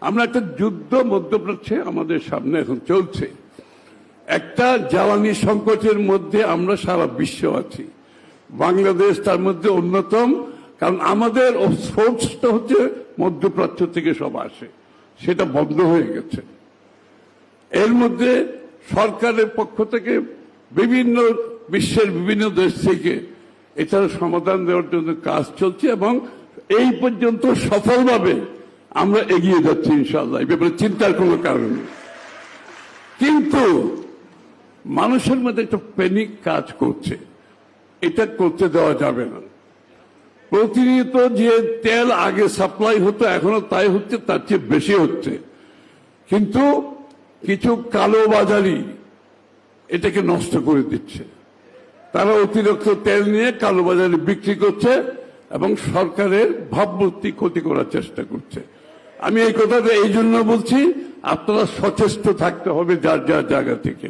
আমরা একটা যুদ্ধ মধ্যপ্রাচ্যে আমাদের সামনে এখন চলছে। একটা জ্বালানি সংকটের মধ্যে আমরা সারা বিশ্ব আছি, বাংলাদেশ তার মধ্যে অন্যতম। কারণ আমাদের সোর্সটা হচ্ছে মধ্যপ্রাচ্য থেকে সব আসে, সেটা বন্ধ হয়ে গেছে। এর মধ্যে সরকারের পক্ষ থেকে বিভিন্ন বিশ্বের বিভিন্ন দেশ থেকে এটার সমাধান দেওয়ার জন্য কাজ চলছে এবং এই পর্যন্ত সফলভাবে আমরা এগিয়ে যাচ্ছি ইনশাআল্লাহ, এই ব্যাপারে চিন্তার কোনো কারণ নেই। কিন্তু মানুষের মধ্যে একটা প্যানিক কাজ করছে, এটা করতে দেওয়া যাবে না। প্রতিনিয়ত যে তেল আগে সাপ্লাই হতো এখনো তাই হচ্ছে, তার চেয়ে বেশি হচ্ছে। কিন্তু কিছু কালোবাজারি এটাকে নষ্ট করে দিচ্ছে। তারা অতিরিক্ত তেল নিয়ে কালোবাজারে বিক্রি করছে এবং সরকারের ভাবমূর্তি ক্ষতি করার চেষ্টা করছে। আমি এই কথাটা এই জন্য বলছি, আপনারা সচেষ্ট থাকতে হবে যার যার জায়গা থেকে।